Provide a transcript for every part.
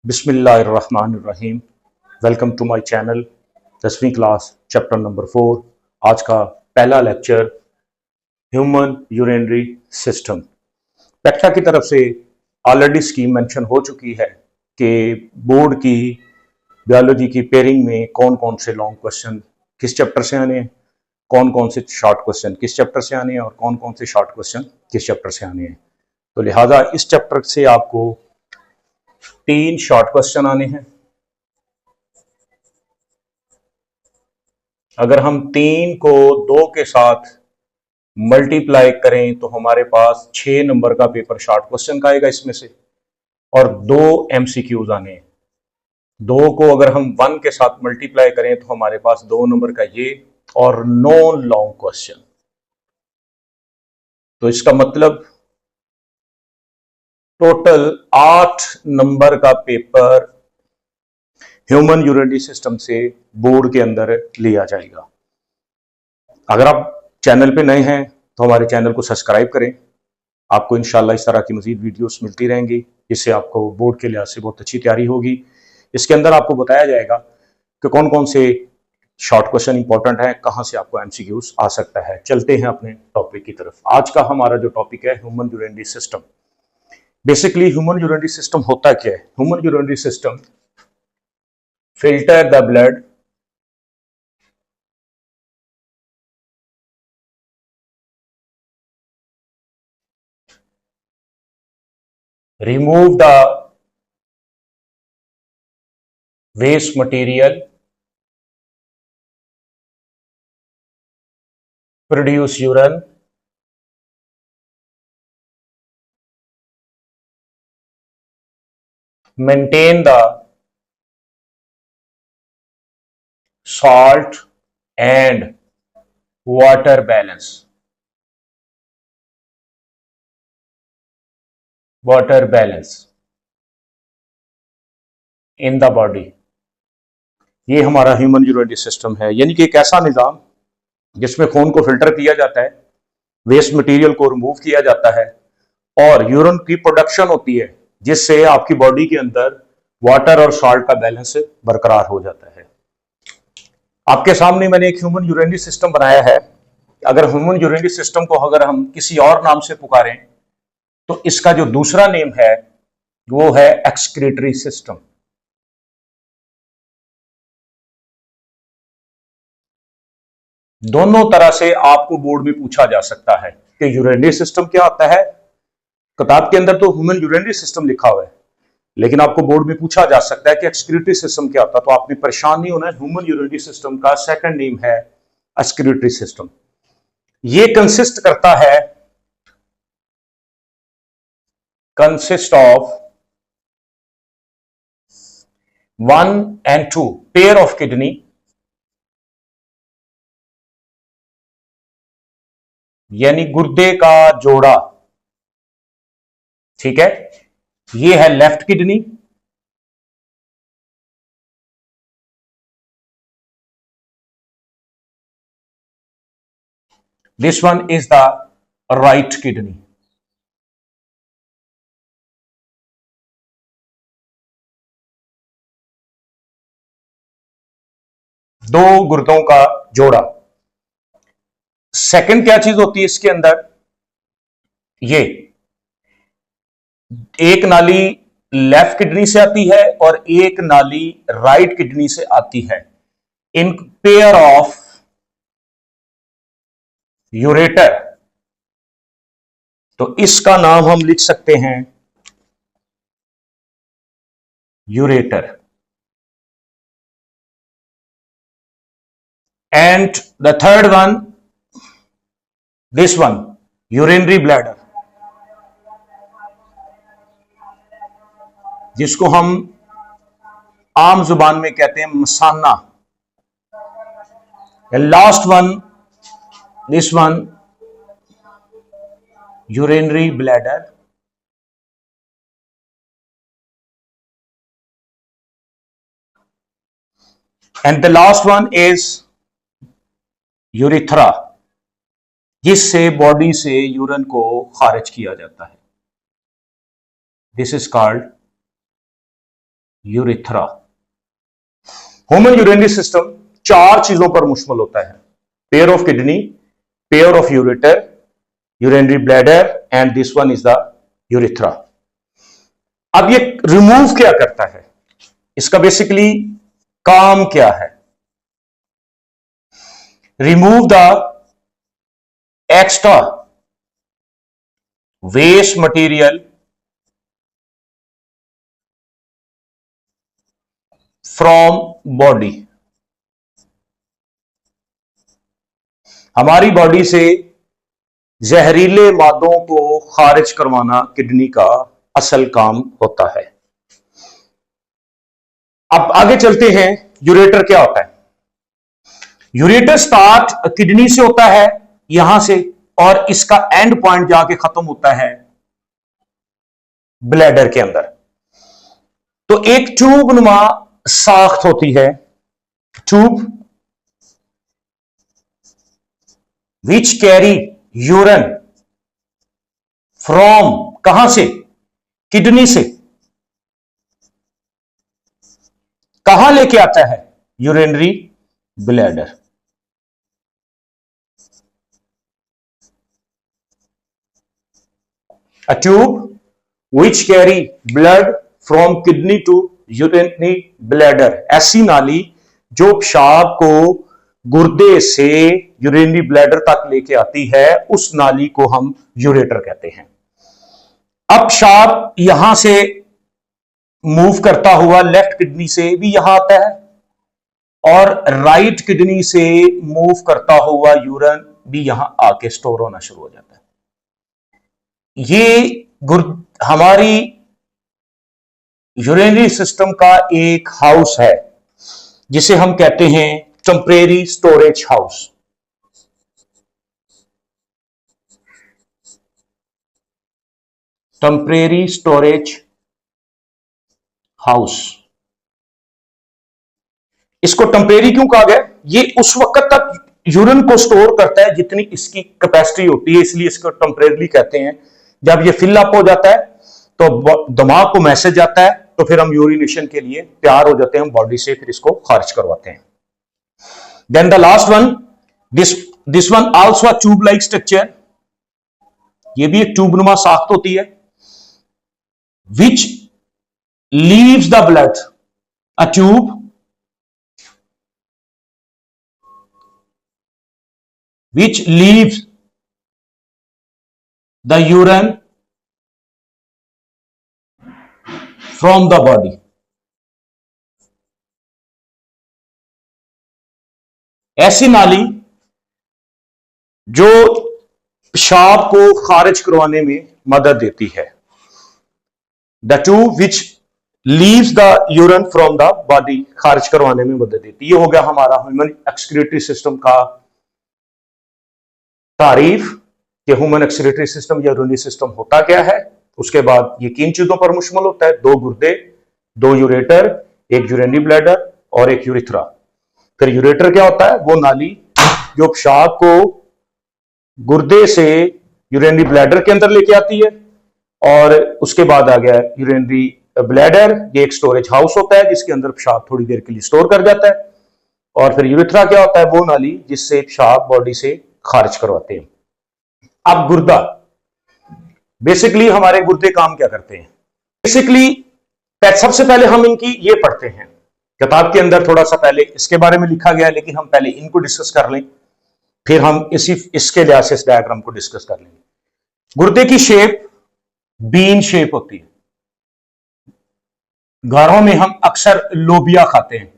बिस्मिल्लाहिर्रहमानिर्रहीम। Welcome to my channel. 10वीं class chapter number 4। आज का पहला लेक्चर ह्यूमन यूरिनरी सिस्टम। पेक्टा की तरफ से ऑलरेडी स्कीम मेंशन हो चुकी है कि बोर्ड की बायोलॉजी की पेयरिंग में कौन कौन से लॉन्ग क्वेश्चन किस चैप्टर से आने हैं, कौन कौन से शॉर्ट क्वेश्चन किस चैप्टर से आने हैं और कौन कौन से शॉर्ट क्वेश्चन किस चैप्टर से आने हैं। तो लिहाजा इस चैप्टर से आपको 3 शॉर्ट क्वेश्चन आने हैं। अगर हम 3 को 2 के साथ मल्टीप्लाई करें तो हमारे पास 6 नंबर का पेपर शॉर्ट क्वेश्चन का आएगा इसमें से, और 2 एमसीक्यूज आने हैं। 2 को अगर हम 1 के साथ मल्टीप्लाई करें तो हमारे पास 2 नंबर का ये और 9 लॉन्ग क्वेश्चन। तो इसका मतलब टोटल 8 नंबर का पेपर ह्यूमन यूरिनरी सिस्टम से बोर्ड के अंदर लिया जाएगा। अगर आप चैनल पे नए हैं तो हमारे चैनल को सब्सक्राइब करें। आपको इंशाल्लाह इस तरह की मजीद वीडियोस मिलती रहेंगी, जिससे आपको बोर्ड के लिहाज से बहुत अच्छी तैयारी होगी। इसके अंदर आपको बताया जाएगा कि कौन कौन से शॉर्ट क्वेश्चन इंपॉर्टेंट है, कहां से आपको एमसीक्यूज आ सकता है। चलते हैं अपने टॉपिक की तरफ। आज का हमारा जो टॉपिक है human urinary system. Basically human urinary system होता क्या है? Human urinary system filter the blood, remove the waste material, produce urine, maintain the salt and water balance, in the body। ये हमारा ह्यूमन यूरिनरी सिस्टम है, यानी कि एक ऐसा निज़ाम जिसमें खून को फिल्टर किया जाता है, वेस्ट मटेरियल को रिमूव किया जाता है और यूरिन की प्रोडक्शन होती है, जिससे आपकी बॉडी के अंदर वाटर और सॉल्ट का बैलेंस बरकरार हो जाता है। आपके सामने मैंने एक ह्यूमन यूरिनरी सिस्टम बनाया है। अगर ह्यूमन यूरिनरी सिस्टम को अगर हम किसी और नाम से पुकारें तो इसका जो दूसरा नेम है वो है एक्सक्रीटरी सिस्टम। दोनों तरह से आपको बोर्ड में पूछा जा सकता है कि यूरिनरी सिस्टम क्या होता है। किताब के अंदर तो ह्यूमन यूरिनरी सिस्टम लिखा हुआ है, लेकिन आपको बोर्ड में पूछा जा सकता है कि एक्सक्रीटरी सिस्टम क्या होता है। तो आपने परेशान नहीं होना है। ह्यूमन यूरिनरी सिस्टम का सेकंड नेम है एक्सक्रीटरी सिस्टम। ये consist of 1 and 2 pair of kidney, यानी गुर्दे का जोड़ा। ठीक है, ये है left kidney, this one is the right kidney. दो गुर्दों का जोड़ा। सेकंड क्या चीज होती है इसके अंदर? ये एक नाली लेफ्ट किडनी से आती है और एक नाली राइट किडनी से आती है, इन पेयर ऑफ यूरेटर। तो इसका नाम हम लिख सकते हैं ureter. And the third one, this one, urinary bladder, जिसको हम आम जुबान में कहते हैं मसाना। Last one, this one, urinary bladder, and the last one is urethra, जिससे बॉडी से यूरिन को खारिज किया जाता है। This is called urethra. Human urinary system 4 चीजों पर मुश्तमिल होता है, pair of kidney, pair of ureter, urinary bladder and this one is the urethra. अब ये रिमूव क्या करता है, इसका बेसिकली काम क्या है? Remove the extra waste material from body. हमारी बॉडी से जहरीले मादों को खारिज करवाना किडनी का असल काम होता है। अब आगे चलते हैं, यूरेटर क्या होता है? यूरेटर स्टार्ट किडनी से होता है यहां से, और इसका एंड पॉइंट जाके खत्म होता है ब्लैडर के अंदर। तो एक ट्यूब नुमा साख्त होती है, tube which carry urine from, कहां से? किडनी से। कहां लेके आता है? Urinary bladder. A tube which carry blood from kidney to urinary bladder, ऐसी नाली जो पेशाब को गुर्दे से यूरिनरी ब्लैडर तक लेके आती है, उस नाली को हम यूरेटर कहते हैं। अब पेशाब यहां से मूव करता हुआ लेफ्ट किडनी से भी यहां आता है, और राइट किडनी से मूव करता हुआ यूरिन भी यहां आके स्टोर होना शुरू हो जाता है। ये हमारी यूरिनरी सिस्टम का एक हाउस है जिसे हम कहते हैं temporary storage house. Temporary storage house. इसको टेम्परेरी क्यों कहा गया? ये उस वक्त तक यूरिन को स्टोर करता है जितनी इसकी कैपेसिटी होती है, इसलिए इसको टेम्परेरी कहते हैं। जब ये फिल अप हो जाता है तो दिमाग को मैसेज आता है, तो फिर हम यूरिनेशन के लिए तैयार हो जाते हैं बॉडी से, फिर इसको खारिज करवाते हैं। Then the last one, this one also a tube like structure. ये भी एक ट्यूब नुमा साख्त होती है, which leaves the blood, a tube which leaves the urine from the body। ऐसी नाली जो पेशाब को खारिज करवाने में मदद देती है। The tube which leaves the urine from the body, खारिज करवाने में मदद देती है। ये हो गया हमारा ह्यूमन एक्सक्रीटरी सिस्टम का तारीफ कि ह्यूमन एक्सक्रीटरी सिस्टम या यूरिनरी सिस्टम होता क्या है। उसके बाद ये किन चीजों पर मुश्तमिल होता है? 2 गुर्दे, 2 यूरेटर, एक यूरिनरी ब्लैडर और एक यूरेथ्रा। फिर यूरेटर क्या होता है? वो नाली जो पेशाब को गुर्दे से यूरिनरी ब्लैडर के अंदर लेके आती है, और उसके बाद आ गया यूरिनरी ब्लैडर। ये एक स्टोरेज हाउस होता है जिसके अंदर पेशाब थोड़ी देर के लिए स्टोर कर जाता है। और फिर यूरेथ्रा क्या होता है? वो नाली जिससे पेशाब बॉडी से खारिज करवाते हैं। अब गुर्दा, बेसिकली हमारे गुर्दे काम क्या करते हैं? बेसिकली सबसे पहले हम इनकी ये पढ़ते हैं, किताब के अंदर थोड़ा सा पहले इसके बारे में लिखा गया है, लेकिन हम पहले इनको डिस्कस कर लें, फिर हम इसके लिहाज से इस डायग्राम को डिस्कस कर लेंगे। गुर्दे की शेप बीन शेप होती है। घरों में हम अक्सर लोबिया खाते हैं,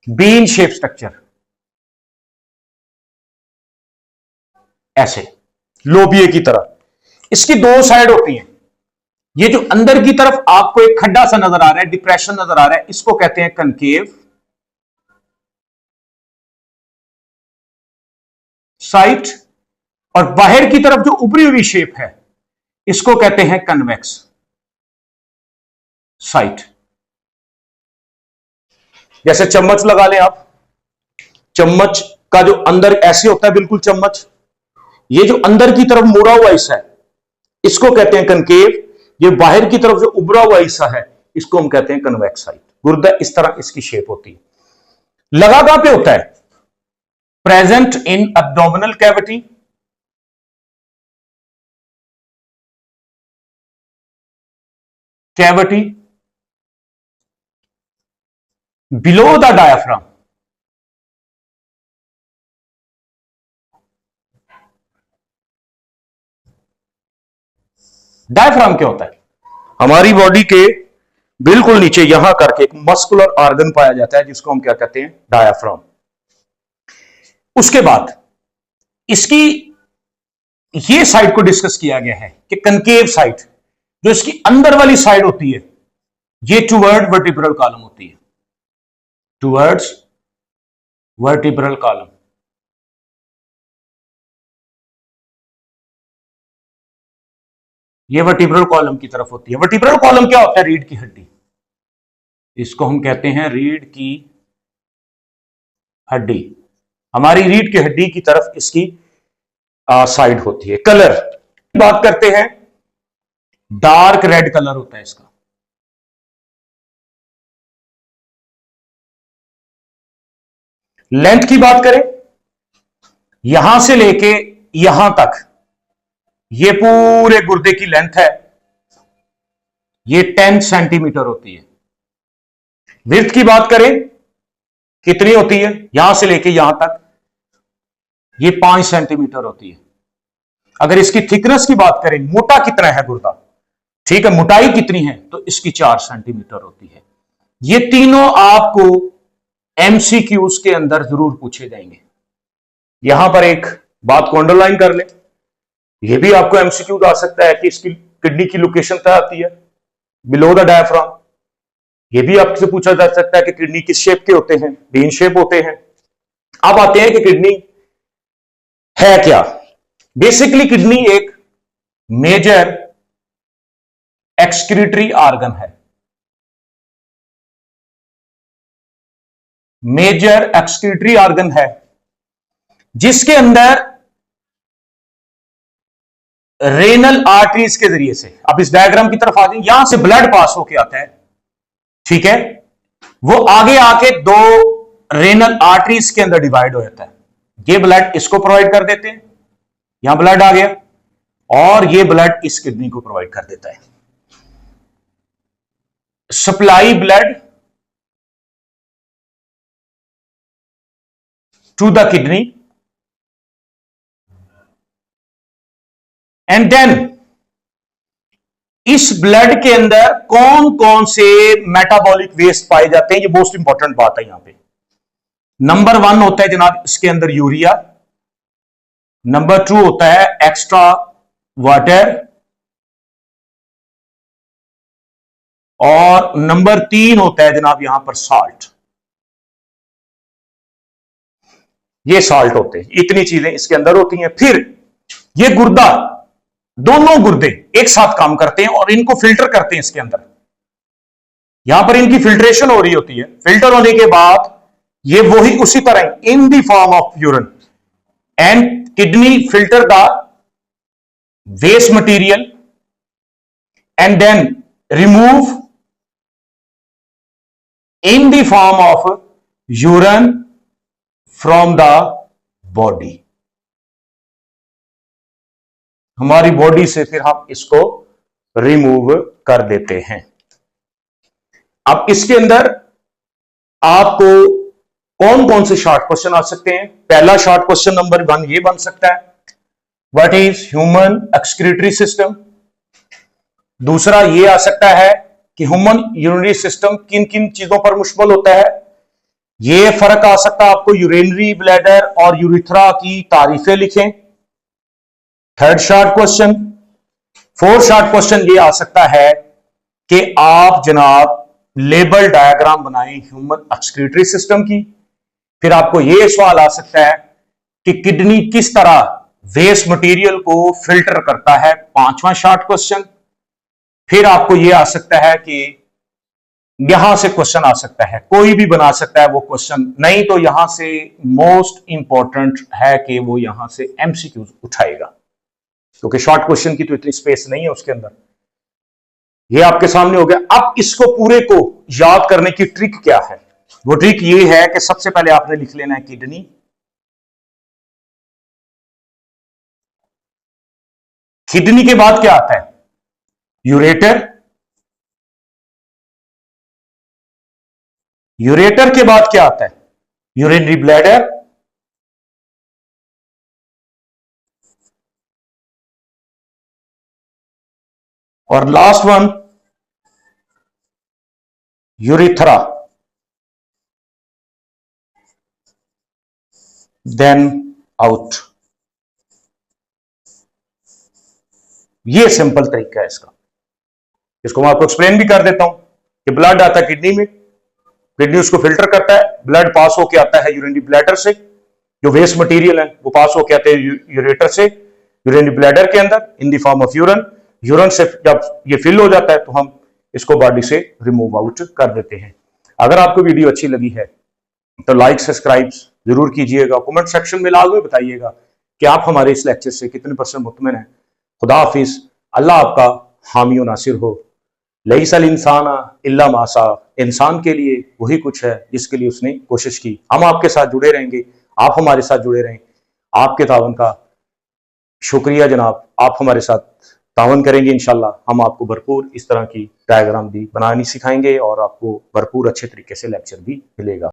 बीन शेप स्ट्रक्चर, ऐसे लोबिये की तरह। इसकी 2 साइड होती हैं। ये जो अंदर की तरफ आपको एक खड्डा सा नजर आ रहा है, डिप्रेशन नजर आ रहा है, इसको कहते हैं कनकेव साइट, और बाहर की तरफ जो उभरी हुई शेप है इसको कहते हैं कन्वेक्स साइट। जैसे चम्मच लगा लें आप, चम्मच का जो अंदर ऐसे होता है बिल्कुल चम्मच, ये जो अंदर की तरफ मुड़ा हुआ हिस्सा है इसको कहते हैं कनकेव। ये बाहर की तरफ जो उभरा हुआ हिस्सा है इसको हम कहते हैं कन्वेक्स साइट। गुर्दा इस तरह इसकी शेप होती है। लगा कहां पे होता है? Present in abdominal cavity, below the diaphragm, diaphragm क्या होता है? हमारी बॉडी के बिल्कुल नीचे यहां करके एक मस्कुलर ऑर्गन पाया जाता है जिसको हम क्या कहते हैं? डायाफ्राम। उसके बाद इसकी ये साइड को डिस्कस किया गया है कि कनकेव साइड, जो इसकी अंदर वाली साइड होती है, ये टुवर्ड वर्टिब्रल कॉलम होती है, टुवर्ड्स वर्टिब्रल कॉलम। ये वर्टिब्रल कॉलम की तरफ होती है। वर्टिब्रल कॉलम क्या होता है? रीढ़ की हड्डी। इसको हम कहते हैं रीढ़ की हड्डी। हमारी रीढ़ की हड्डी की तरफ इसकी साइड होती है। कलर बात करते हैं, डार्क रेड कलर होता है इसका। लेंथ की बात करें, यहां से लेके यहां तक ये पूरे गुर्दे की लेंथ है, ये 10 सेंटीमीटर होती है। विड्थ की बात करें कितनी होती है? यहां से लेके यहां तक ये 5 सेंटीमीटर होती है। अगर इसकी थिकनेस की बात करें, मोटा कितना है गुर्दा, ठीक है, मोटाई कितनी है, तो इसकी 4 सेंटीमीटर होती है। ये तीनों आपको एमसीक्यूज के अंदर जरूर पूछे जाएंगे। यहां पर एक बात को अंडरलाइन कर ले, यह भी आपको एमसीक्यू आ सकता है कि इसकी किडनी की लोकेशन क्या आती है? Below the diaphragm. यह भी आपसे पूछा जा सकता है कि किडनी किस शेप के होते हैं? बीन शेप होते हैं। अब आते हैं कि किडनी है क्या। बेसिकली किडनी एक मेजर एक्सक्रीटरी ऑर्गन है, मेजर एक्सक्रीटरी ऑर्गन है, जिसके अंदर रेनल आर्टरीज के जरिए से, अब इस डायग्राम की तरफ आ जाए, यहां से ब्लड पास होके आता है, ठीक है, वो आगे आके 2 रेनल आर्टरीज के अंदर डिवाइड हो जाता है। ये ब्लड इसको प्रोवाइड कर देते हैं, यहां ब्लड आ गया, और ये ब्लड इस किडनी को प्रोवाइड कर देता है। Supply blood to the kidney, and then इस ब्लड के अंदर कौन कौन से मेटाबॉलिक वेस्ट पाए जाते हैं, ये मोस्ट इंपॉर्टेंट बात है यहां पे। नंबर 1 होता है जनाब इसके अंदर यूरिया, नंबर 2 होता है एक्स्ट्रा वाटर, और नंबर 3 होता है जनाब यहां पर साल्ट। ये साल्ट होते हैं, इतनी चीजें इसके अंदर होती हैं। फिर ये गुर्दा, दोनों गुर्दे एक साथ काम करते हैं और इनको फिल्टर करते हैं इसके अंदर। यहां पर इनकी फिल्ट्रेशन हो रही होती है। फिल्टर होने के बाद ये वही उसी तरह in the form of urine, and kidney filter the waste material and then remove in the form of urine from the body। हमारी बॉडी से फिर हम इसको रिमूव कर देते हैं। अब इसके अंदर आपको कौन कौन से शॉर्ट क्वेश्चन आ सकते हैं? पहला शॉर्ट क्वेश्चन नंबर 1 ये बन सकता है, what is human excretory system. दूसरा ये आ सकता है कि ह्यूमन यूरिनरी सिस्टम किन किन चीजों पर मुश्तमिल होता है। यह फर्क आ सकता है आपको, यूरिनरी ब्लैडर और यूरिथ्रा की तारीफें लिखें। Third short question. Fourth short question ये आ सकता है कि आप जनाब लेबल डायग्राम बनाएं ह्यूमन एक्सक्रीटरी सिस्टम की। फिर आपको यह सवाल आ सकता है कि किडनी किस तरह वेस्ट मटेरियल को फिल्टर करता है, 5वां शॉर्ट क्वेश्चन। फिर आपको यह आ सकता है कि यहां से क्वेश्चन आ सकता है, कोई भी बना सकता है वो क्वेश्चन, नहीं तो यहां से मोस्ट इंपॉर्टेंट है कि वो यहां से एमसीक्यूज उठाएगा, क्योंकि शॉर्ट क्वेश्चन की तो इतनी स्पेस नहीं है उसके अंदर। ये आपके सामने हो गया। अब इसको पूरे को याद करने की ट्रिक क्या है? वो ट्रिक ये है कि सबसे पहले आपने लिख लेना है किडनी, किडनी के बाद क्या आता है? यूरेटर, यूरेटर के बाद क्या आता है? यूरिनरी ब्लैडर, और last one urethra, then out. ये सिंपल तरीका है इसका। इसको मैं आपको एक्सप्लेन भी कर देता हूं कि ब्लड आता है किडनी में, किडनी उसको फिल्टर करता है, ब्लड पास होके आता है यूरिनरी ब्लैडर से, जो वेस्ट मटेरियल है वो पास होके आते हैं यूरेटर से यूरिनरी ब्लैडर के अंदर इन the form of urine. Urine से जब ये फिल हो जाता है तो हम इसको बॉडी से रिमूव आउट कर देते हैं। अगर आपको वीडियो अच्छी लगी है तो लाइक सब्सक्राइब जरूर कीजिएगा। कमेंट सेक्शन में लाजमी बताइएगा कि आप हमारे इस लेक्चर से कितने % मुतमिन हैं। खुदा हाफिज, अल्लाह आपका हामी और नासिर हो। लईसल इंसान इल्ला मासा, इंसान के लिए वही कुछ है जिसके लिए उसने कोशिश की। हम आपके साथ जुड़े रहेंगे, आप हमारे साथ जुड़े रहें। आपके तावन का शुक्रिया जनाब, आप हमारे साथ तावन करेंगे इंशाल्लाह। हम आपको भरपूर इस तरह की डायग्राम भी बनानी सिखाएंगे और आपको भरपूर अच्छे तरीके से लेक्चर भी मिलेगा।